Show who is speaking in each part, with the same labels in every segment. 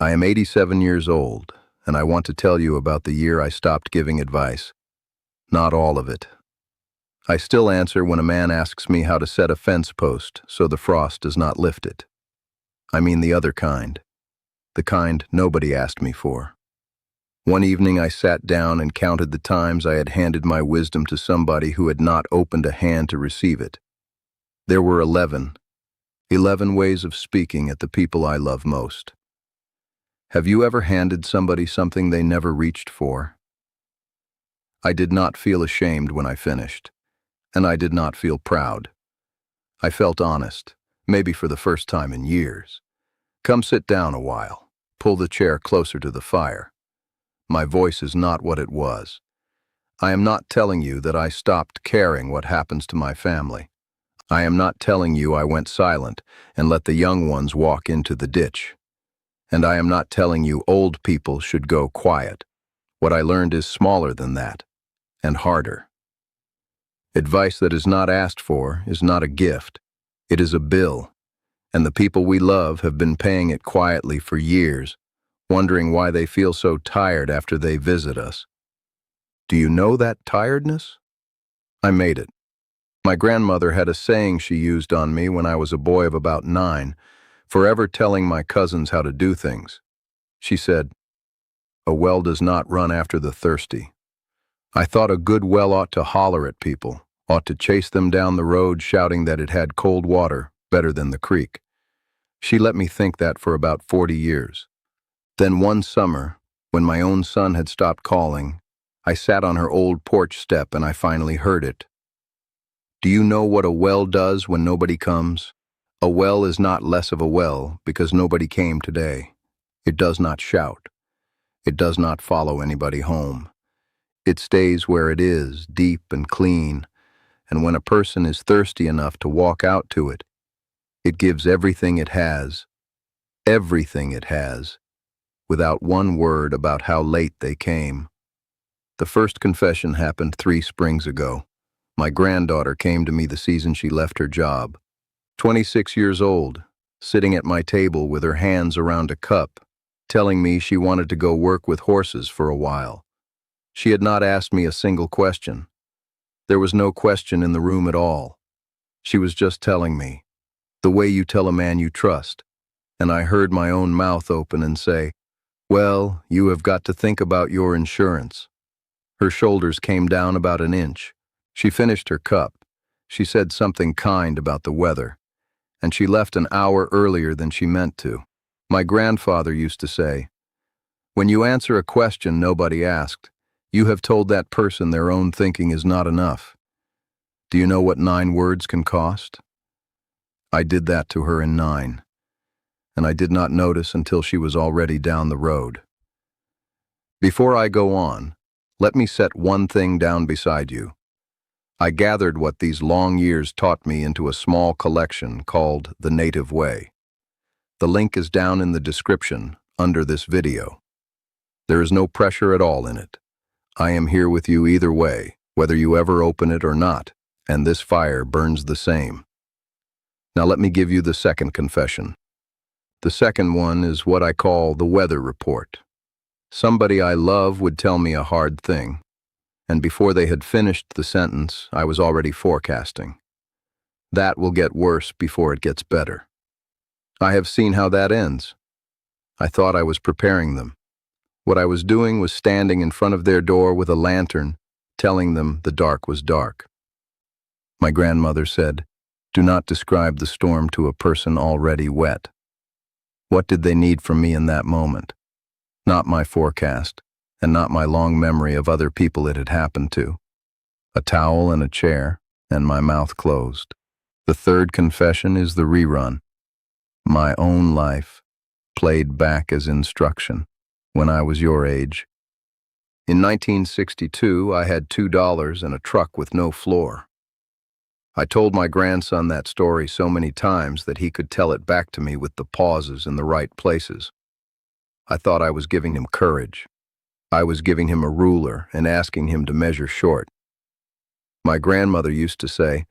Speaker 1: I am 87 years old, and I want to tell you about the year I stopped giving advice. Not all of it. I still answer when a man asks me how to set a fence post so the frost does not lift it. I mean the other kind. The kind nobody asked me for. One evening I sat down and counted the times I had handed my wisdom to somebody who had not opened a hand to receive it. There were 11. 11 ways of speaking at the people I love most. Have you ever handed somebody something they never reached for? I did not feel ashamed when I finished, and I did not feel proud. I felt honest, maybe for the first time in years. Come sit down a while. Pull the chair closer to the fire. My voice is not what it was. I am not telling you that I stopped caring what happens to my family. I am not telling you I went silent and let the young ones walk into the ditch. And I am not telling you old people should go quiet. What I learned is smaller than that, and harder. Advice that is not asked for is not a gift. It is a bill, and the people we love have been paying it quietly for years, wondering why they feel so tired after they visit us. Do you know that tiredness? I made it. My grandmother had a saying she used on me when I was a boy of about 9, forever telling my cousins how to do things. She said, "A well does not run after the thirsty." I thought a good well ought to holler at people, ought to chase them down the road shouting that it had cold water, better than the creek. She let me think that for about 40 years. Then one summer, when my own son had stopped calling, I sat on her old porch step and I finally heard it. Do you know what a well does when nobody comes? A well is not less of a well because nobody came today. It does not shout. It does not follow anybody home. It stays where it is, deep and clean, and when a person is thirsty enough to walk out to it, it gives everything it has, without one word about how late they came. The first confession happened 3 springs ago. My granddaughter came to me the season she left her job. 26 years old, sitting at my table with her hands around a cup, telling me she wanted to go work with horses for a while. She had not asked me a single question. There was no question in the room at all. She was just telling me, the way you tell a man you trust. And I heard my own mouth open and say, "Well, you have got to think about your insurance." Her shoulders came down about an inch. She finished her cup. She said something kind about the weather, and she left an hour earlier than she meant to. My grandfather used to say, "When you answer a question nobody asked, you have told that person their own thinking is not enough." Do you know what 9 words can cost? I did that to her in 9, and I did not notice until she was already down the road. Before I go on, let me set one thing down beside you. I gathered what these long years taught me into a small collection called The Native Way. The link is down in the description under this video. There is no pressure at all in it. I am here with you either way, whether you ever open it or not, and this fire burns the same. Now let me give you the second confession. The second one is what I call the weather report. Somebody I love would tell me a hard thing, and before they had finished the sentence, I was already forecasting. That will get worse before it gets better. I have seen how that ends. I thought I was preparing them. What I was doing was standing in front of their door with a lantern, telling them the dark was dark. My grandmother said, "Do not describe the storm to a person already wet." What did they need from me in that moment? Not my forecast, and not my long memory of other people it had happened to. A towel and a chair, and my mouth closed. The third confession is the rerun. My own life, played back as instruction, when I was your age. In 1962, I had $2 and a truck with no floor. I told my grandson that story so many times that he could tell it back to me with the pauses in the right places. I thought I was giving him courage. I was giving him a ruler and asking him to measure short. My grandmother used to say,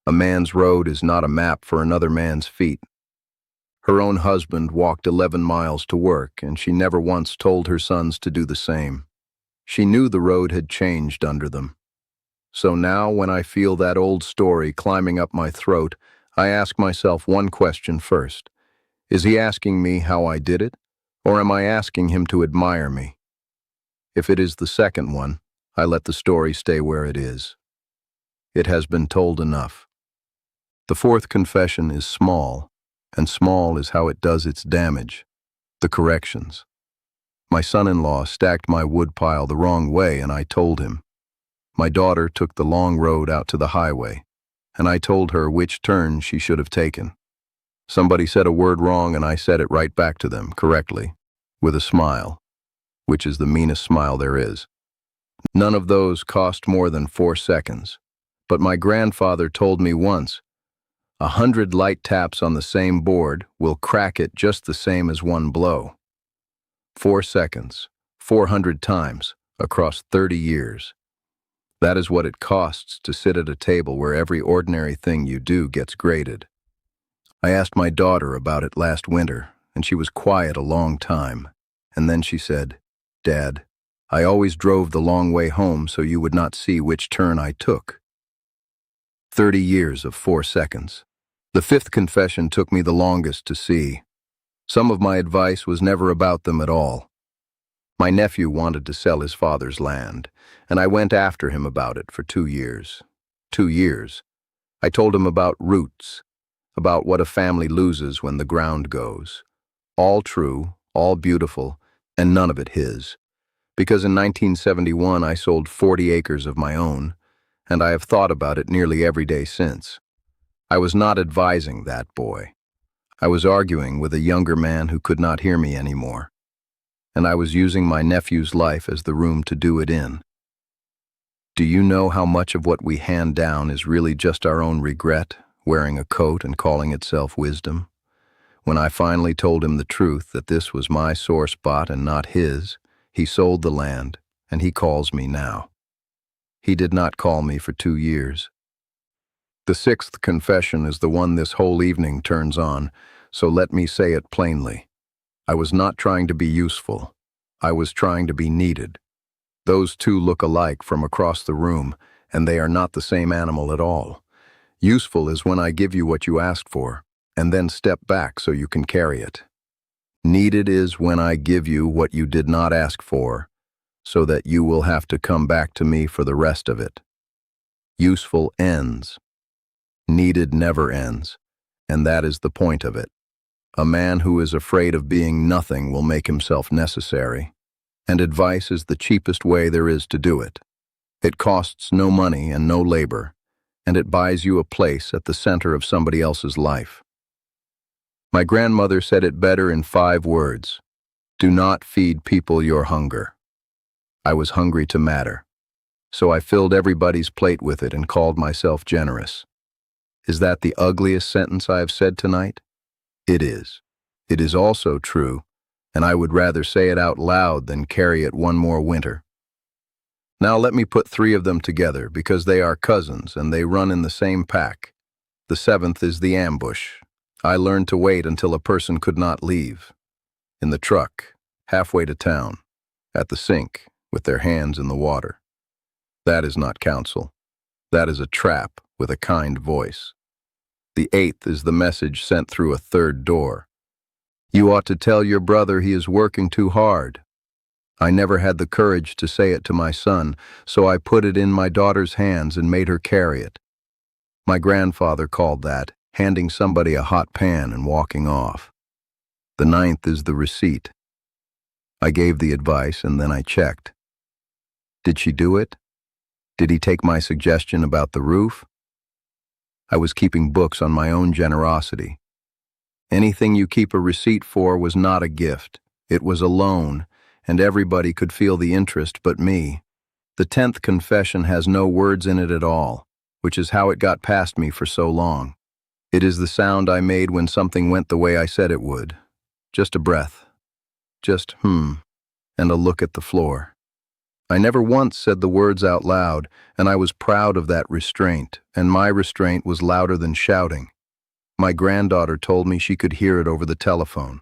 Speaker 1: "A man's road is not a map for another man's feet." Her own husband walked 11 miles to work, and she never once told her sons to do the same. She knew the road had changed under them. So now, when I feel that old story climbing up my throat, I ask myself one question first. Is he asking me how I did it, or am I asking him to admire me? If it is the second one, I let the story stay where it is. It has been told enough. The fourth confession is small, and small is how it does its damage. The corrections. My son-in-law stacked my woodpile the wrong way, and I told him. My daughter took the long road out to the highway, and I told her which turn she should have taken. Somebody said a word wrong, and I said it right back to them, correctly, with a smile, which is the meanest smile there is. None of those cost more than 4 seconds, but my grandfather told me once, 100 light taps on the same board will crack it just the same as one blow. 4 seconds, 400 times, across 30 years. That is what it costs to sit at a table where every ordinary thing you do gets graded. I asked my daughter about it last winter, and she was quiet a long time. And then she said, "Dad, I always drove the long way home so you would not see which turn I took." 30 years of 4 seconds. The fifth confession took me the longest to see. Some of my advice was never about them at all. My nephew wanted to sell his father's land, and I went after him about it for 2 years. 2 years. I told him about roots, about what a family loses when the ground goes. All true, all beautiful, and none of it his. Because in 1971 I sold 40 acres of my own, and I have thought about it nearly every day since. I was not advising that boy. I was arguing with a younger man who could not hear me anymore, and I was using my nephew's life as the room to do it in. Do you know how much of what we hand down is really just our own regret, wearing a coat and calling itself wisdom? When I finally told him the truth, that this was my sore spot and not his, he sold the land, and he calls me now. He did not call me for 2 years. The sixth confession is the one this whole evening turns on, so let me say it plainly. I was not trying to be useful. I was trying to be needed. Those two look alike from across the room, and they are not the same animal at all. Useful is when I give you what you asked for, and then step back so you can carry it. Needed is when I give you what you did not ask for, so that you will have to come back to me for the rest of it. Useful ends. Needed never ends, and that is the point of it. A man who is afraid of being nothing will make himself necessary, and advice is the cheapest way there is to do it. It costs no money and no labor, and it buys you a place at the center of somebody else's life. My grandmother said it better in 5 words. Do not feed people your hunger. I was hungry to matter, so I filled everybody's plate with it and called myself generous. Is that the ugliest sentence I have said tonight? It is. It is also true, and I would rather say it out loud than carry it one more winter. Now let me put 3 of them together, because they are cousins and they run in the same pack. The 7th is the ambush. I learned to wait until a person could not leave. In the truck, halfway to town, at the sink, with their hands in the water. That is not counsel. That is a trap with a kind voice. The 8th is the message sent through a 3rd door. You ought to tell your brother he is working too hard. I never had the courage to say it to my son, so I put it in my daughter's hands and made her carry it. My grandfather called that handing somebody a hot pan and walking off. The 9th is the receipt. I gave the advice and then I checked. Did she do it? Did he take my suggestion about the roof? I was keeping books on my own generosity. Anything you keep a receipt for was not a gift. It was a loan, and everybody could feel the interest but me. The 10th confession has no words in it at all, which is how it got past me for so long. It is the sound I made when something went the way I said it would. Just a breath. Just and a look at the floor. I never once said the words out loud, and I was proud of that restraint, and my restraint was louder than shouting. My granddaughter told me she could hear it over the telephone.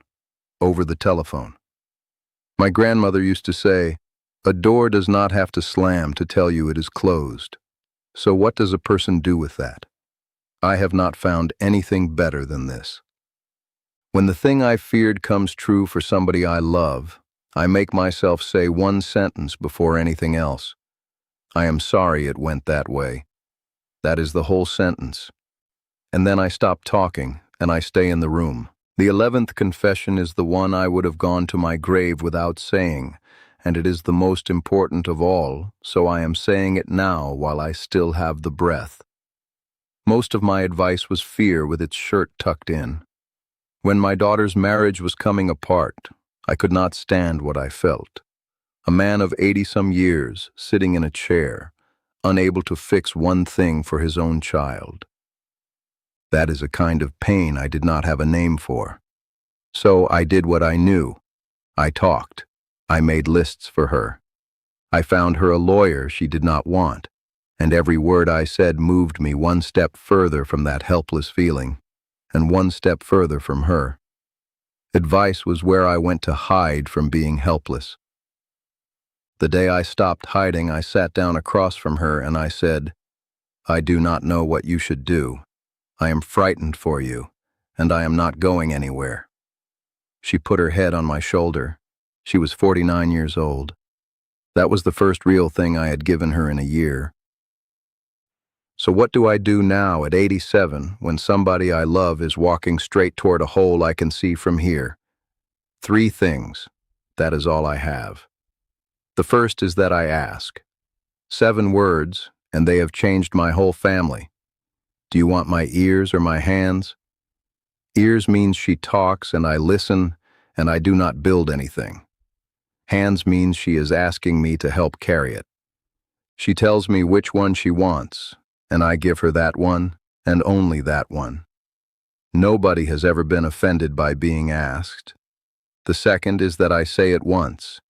Speaker 1: Over the telephone. My grandmother used to say, "A door does not have to slam to tell you it is closed." So what does a person do with that? I have not found anything better than this. When the thing I feared comes true for somebody I love, I make myself say one sentence before anything else. I am sorry it went that way. That is the whole sentence. And then I stop talking, and I stay in the room. The 11th confession is the one I would have gone to my grave without saying, and it is the most important of all, so I am saying it now while I still have the breath. Most of my advice was fear with its shirt tucked in. When my daughter's marriage was coming apart, I could not stand what I felt. A man of 80-some years, sitting in a chair, unable to fix one thing for his own child. That is a kind of pain I did not have a name for. So I did what I knew. I talked. I made lists for her. I found her a lawyer she did not want, and every word I said moved me one step further from that helpless feeling, and one step further from her. Advice was where I went to hide from being helpless. The day I stopped hiding, I sat down across from her and I said, "I do not know what you should do. I am frightened for you, and I am not going anywhere." She put her head on my shoulder. She was 49 years old. That was the first real thing I had given her in a year. So what do I do now at 87 when somebody I love is walking straight toward a hole I can see from here? 3 things. That is all I have. The first is that I ask. 7 words, and they have changed my whole family. Do you want my ears or my hands? Ears means she talks and I listen, and I do not build anything. Hands means she is asking me to help carry it. She tells me which one she wants, and I give her that one, and only that one. Nobody has ever been offended by being asked. The second is that I say it once.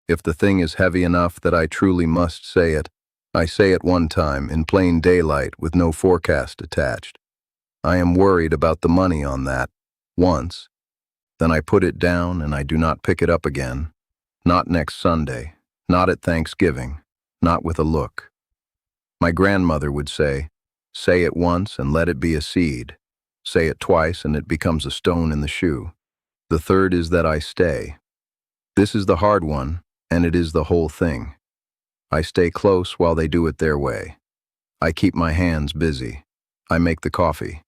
Speaker 1: If the thing is heavy enough that I truly must say it, I say it one time in plain daylight with no forecast attached. I am worried about the money on that, once. Then I put it down and I do not pick it up again. Not next Sunday, not at Thanksgiving, not with a look. My grandmother would say it once and let it be a seed. Say it twice and it becomes a stone in the shoe. The third is that I stay. This is the hard one, and it is the whole thing. I stay close while they do it their way. I keep my hands busy. I make the coffee.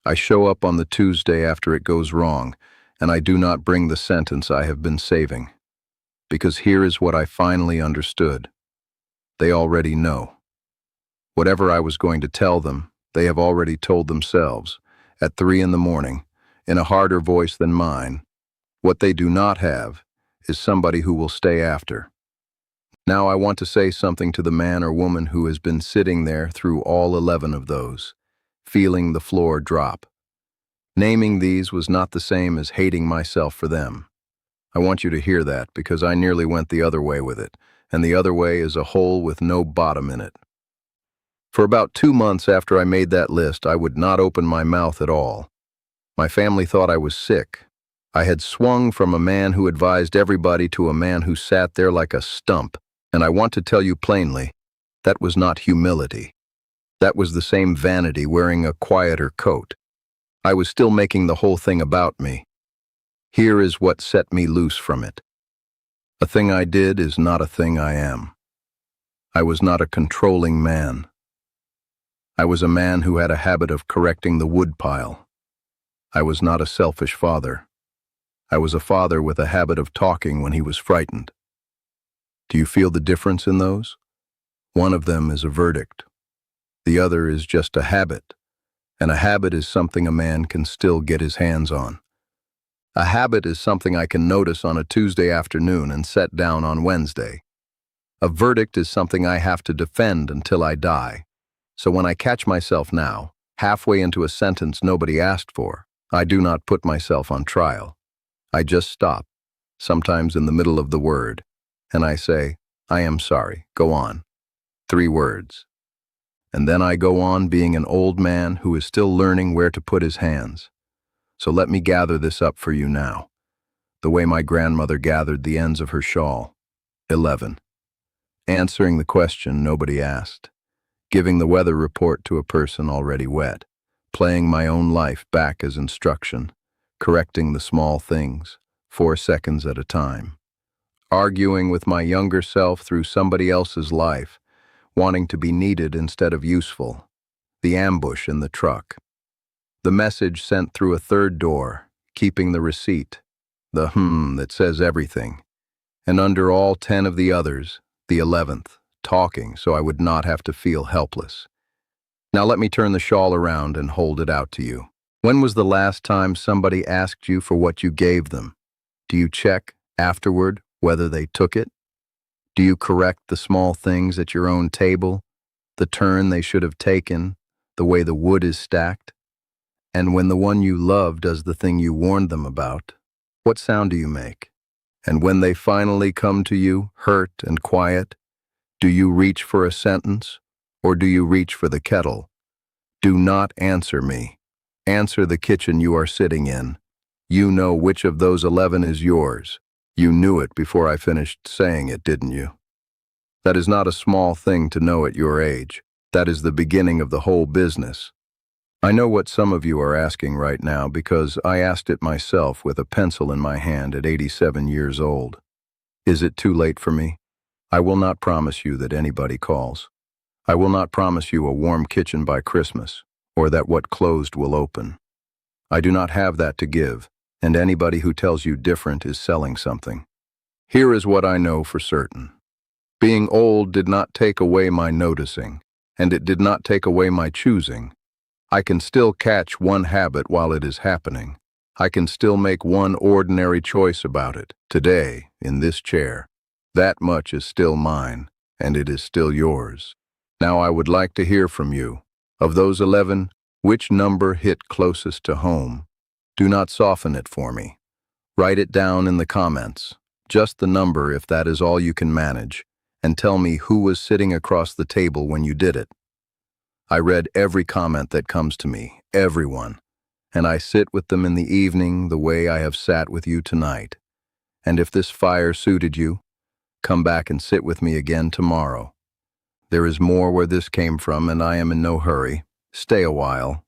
Speaker 1: I show up on the Tuesday after it goes wrong, and I do not bring the sentence I have been saving. Because here is what I finally understood. They already know. Whatever I was going to tell them, they have already told themselves, at 3 in the morning, in a harder voice than mine. What they do not have is somebody who will stay after. Now I want to say something to the man or woman who has been sitting there through all 11 of those, feeling the floor drop. Naming these was not the same as hating myself for them. I want you to hear that because I nearly went the other way with it, and the other way is a hole with no bottom in it. For about 2 months after I made that list, I would not open my mouth at all. My family thought I was sick. I had swung from a man who advised everybody to a man who sat there like a stump, and I want to tell you plainly, that was not humility. That was the same vanity wearing a quieter coat. I was still making the whole thing about me. Here is what set me loose from it. A thing I did is not a thing I am. I was not a controlling man. I was a man who had a habit of correcting the woodpile. I was not a selfish father. I was a father with a habit of talking when he was frightened. Do you feel the difference in those? One of them is a verdict. The other is just a habit, and a habit is something a man can still get his hands on. A habit is something I can notice on a Tuesday afternoon and set down on Wednesday. A verdict is something I have to defend until I die. So when I catch myself now, halfway into a sentence nobody asked for, I do not put myself on trial. I just stop, sometimes in the middle of the word, and I say, "I am sorry, go on." 3 words. And then I go on being an old man who is still learning where to put his hands. So let me gather this up for you now, the way my grandmother gathered the ends of her shawl. 11. Answering the question nobody asked. Giving the weather report to a person already wet. Playing my own life back as instruction. Correcting the small things, 4 seconds at a time. Arguing with my younger self through somebody else's life, wanting to be needed instead of useful. The ambush in the truck. The message sent through a third door, keeping the receipt. The that says everything. And under all 10 of the others, the 11th, talking so I would not have to feel helpless. Now let me turn the shawl around and hold it out to you. When was the last time somebody asked you for what you gave them? Do you check, afterward, whether they took it? Do you correct the small things at your own table? The turn they should have taken, the way the wood is stacked? And when the one you love does the thing you warned them about, what sound do you make? And when they finally come to you, hurt and quiet, do you reach for a sentence, or do you reach for the kettle? Do not answer me. Answer the kitchen you are sitting in. You know which of those 11 is yours. You knew it before I finished saying it, didn't you? That is not a small thing to know at your age. That is the beginning of the whole business. I know what some of you are asking right now because I asked it myself with a pencil in my hand at 87 years old. Is it too late for me? I will not promise you that anybody calls. I will not promise you a warm kitchen by Christmas, or that what closed will open. I do not have that to give, and anybody who tells you different is selling something. Here is what I know for certain. Being old did not take away my noticing, and it did not take away my choosing. I can still catch one habit while it is happening. I can still make one ordinary choice about it, today, in this chair. That much is still mine, and it is still yours. Now I would like to hear from you. Of those 11, which number hit closest to home? Do not soften it for me. Write it down in the comments, just the number if that is all you can manage, and tell me who was sitting across the table when you did it. I read every comment that comes to me, everyone, and I sit with them in the evening the way I have sat with you tonight. And if this fire suited you, come back and sit with me again tomorrow. There is more where this came from, and I am in no hurry. Stay a while.